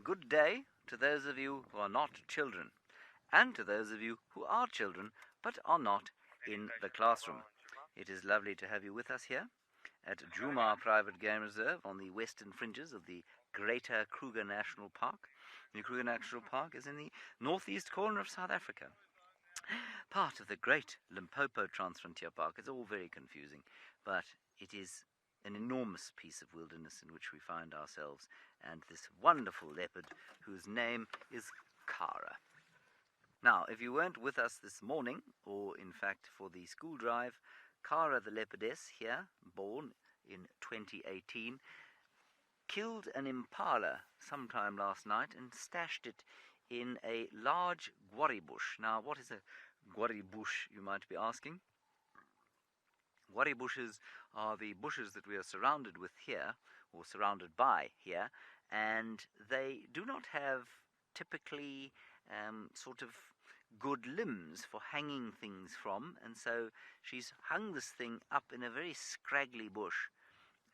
Good day to those of you who are not children, and to those of you who are children but are not in the classroom. It is lovely to have you with us here at Juma Private Game Reserve on the western fringes of the Greater Kruger National Park. The Kruger National Park is in the northeast corner of South Africa, part of the Great Limpopo Transfrontier Park. It's all very confusing, but it is an enormous piece of wilderness in which we find ourselves, and this wonderful leopard whose name is Cara. Now, if you weren't with us this morning, or in fact for the school drive, Cara the leopardess here, born in 2018, killed an impala sometime last night and stashed it in a large guarri bush. Now, what is a guarri bush, you might be asking? Guarri bushes are the bushes that we are surrounded with here, or surrounded by here, and they do not have typically sort of good limbs for hanging things from, and so she's hung this thing up in a very scraggly bush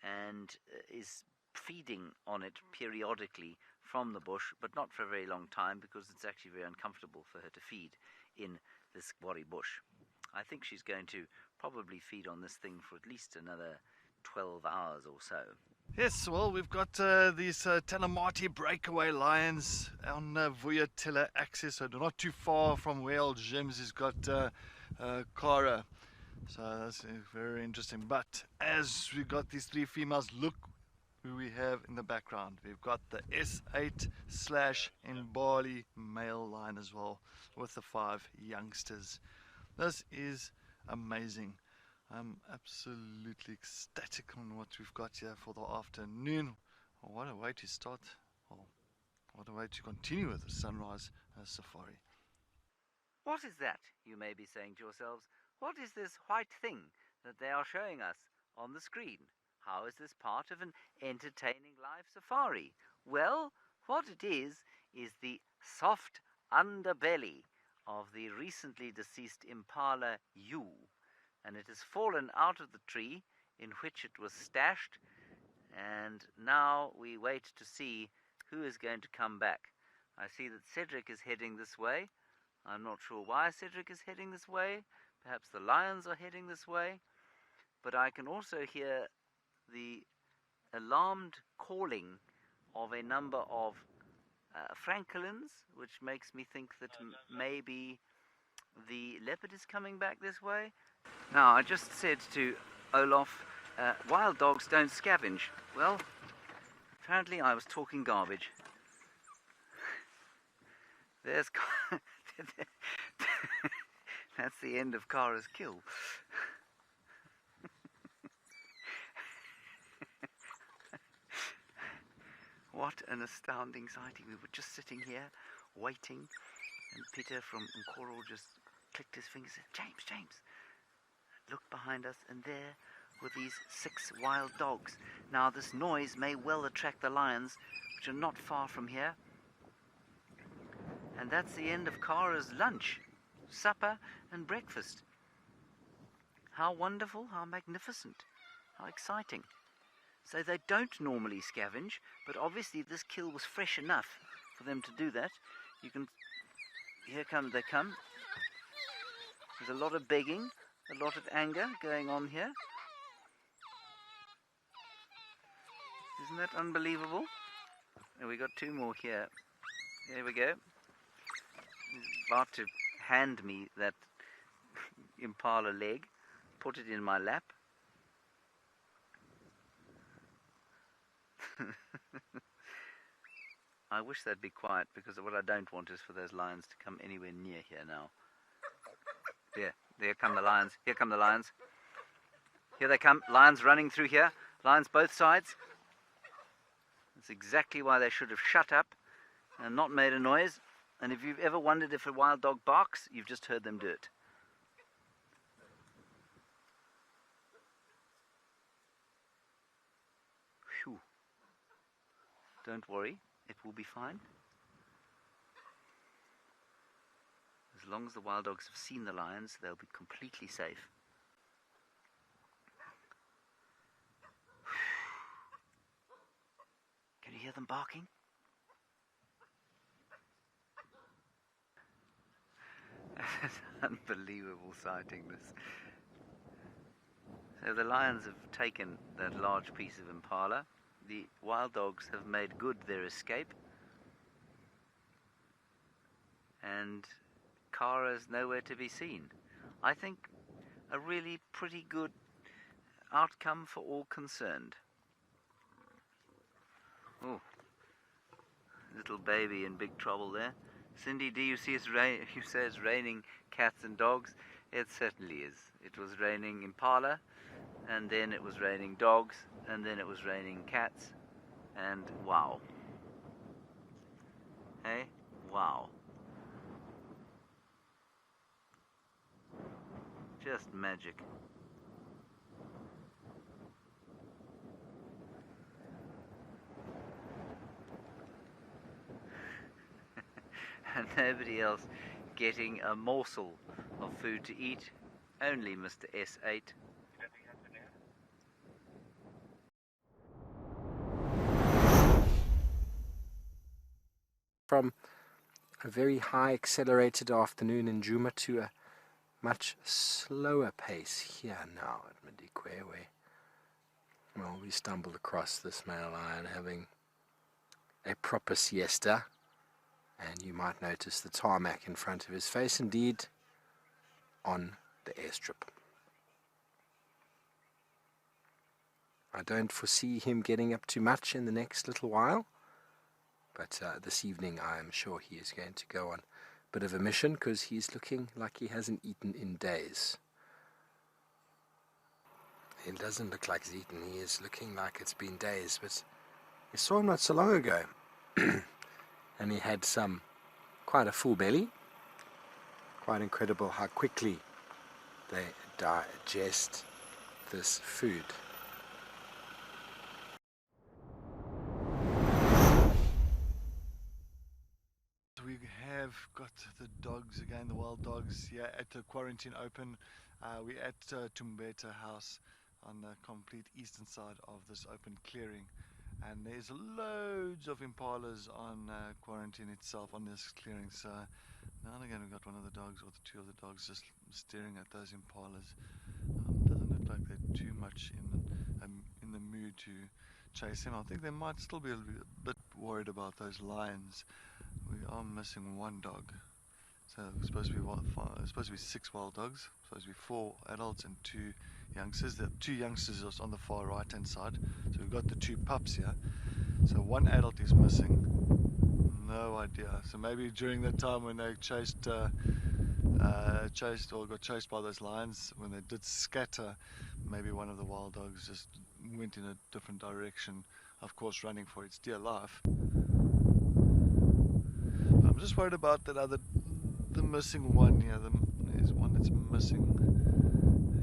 and is feeding on it periodically from the bush, but not for a very long time because it's actually very uncomfortable for her to feed in this guarri bush. I think she's going to probably feed on this thing for at least another 12 hours or so. Yes, well, we've got these Talamati breakaway lions on Vuyatilla axis, so they're not too far from where old Jims has got Cara. So that's very interesting. But as we got these three females, look who we have in the background. We've got the S8/Mbali male lion as well, with the 5 youngsters. This is amazing. I'm absolutely ecstatic on what we've got here for the afternoon. Oh, what a way to start. Oh, what a way to continue with the sunrise safari. What is that, you may be saying to yourselves? What is this white thing that they are showing us on the screen? How is this part of an entertaining live safari? Well, what it is the soft underbelly of the recently deceased impala ewe, and it has fallen out of the tree in which it was stashed, and now we wait to see who is going to come back. I see that Cedric is heading this way. I'm not sure why Cedric is heading this way. Perhaps the lions are heading this way. But I can also hear the alarmed calling of a number of francolins, which makes me think that maybe the leopard is coming back this way. Now, I just said to Olaf, wild dogs don't scavenge. Well, apparently I was talking garbage. There's that's the end of Cara's kill. What an astounding sighting. We were just sitting here waiting, and Peter from Nkoro just clicked his fingers and said, James, look behind us, and there were these 6 wild dogs. Now this noise may well attract the lions, which are not far from here. And that's the end of Cara's lunch, supper and breakfast. How wonderful, how magnificent, how exciting. So they don't normally scavenge, but obviously this kill was fresh enough for them to do that. You can, here they come. There's a lot of begging, a lot of anger going on here. Isn't that unbelievable? And we got 2 more here. There we go. He's about to hand me that impala leg, put it in my lap. I wish they'd be quiet, because what I don't want is for those lions to come anywhere near here now. There come the lions. Here come the lions. Here they come. Lions running through here. Lions both sides. That's exactly why they should have shut up and not made a noise. And if you've ever wondered if a wild dog barks, you've just heard them do it. Phew. Don't worry, it will be fine. As long as the wild dogs have seen the lions, they'll be completely safe. Can you hear them barking? It's unbelievable sighting this. So the lions have taken that large piece of impala. The wild dogs have made good their escape. And Cara's nowhere to be seen. I think a really pretty good outcome for all concerned. Oh, little baby in big trouble there. Cindy, do you see you say it's raining cats and dogs? It certainly is. It was raining impala, and then it was raining dogs, and then it was raining cats, and wow. Hey? Wow. Just magic. And nobody else getting a morsel of food to eat, only Mr. S8. From a very high accelerated afternoon in Djuma to a much slower pace here now at Madikwe, where, well, we stumbled across this male lion having a proper siesta, and you might notice the tarmac in front of his face, indeed on the airstrip. I don't foresee him getting up too much in the next little while, but this evening I am sure he is going to go on a bit of a mission, because he's looking like he hasn't eaten in days. He doesn't look like he's eaten, he is looking like it's been days, but we saw him not so long ago. And he had quite a full belly. Quite incredible how quickly they digest this food. We have got the dogs again, the wild dogs here at the quarantine open. We're at Tumbeta house on the complete eastern side of this open clearing. And there's loads of impalas on quarantine itself on this clearing. So now and again we've got one of the dogs or two of the dogs just staring at those impalas. Doesn't look like they're too much in the mood to chase him. I think they might still be a bit worried about those lions. We are missing one dog. So it's supposed to be 6 wild dogs. It's supposed to be 4 adults and 2 youngsters. The 2 youngsters are on the far right hand side. So we've got the 2 pups here. So 1 adult is missing. No idea. So maybe during that time when they got chased by those lions, when they did scatter, maybe one of the wild dogs just went in a different direction, of course running for its dear life. But I'm just worried about that the missing one here. There's one that's missing.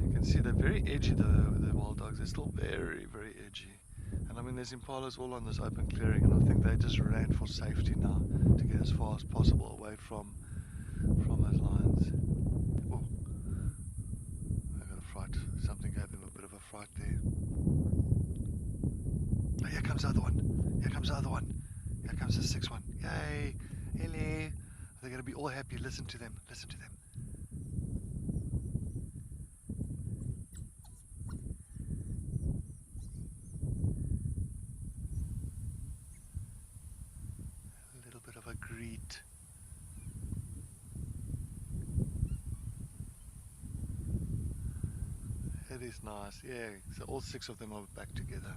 You can see they're very edgy, the wild dogs. They're still very, very edgy. And I mean, there's impalas all on this open clearing, and I think they just ran for safety now to get as far as possible away from those lions. Oh, I got a fright. Something gave them a bit of a fright there. Oh, here comes the other one. Here comes the other one. Here comes the 6th one. Yay! Hello! They're going to be all happy. Listen to them. Listen to them. A little bit of a greet. It is nice. Yeah, so all 6 of them are back together.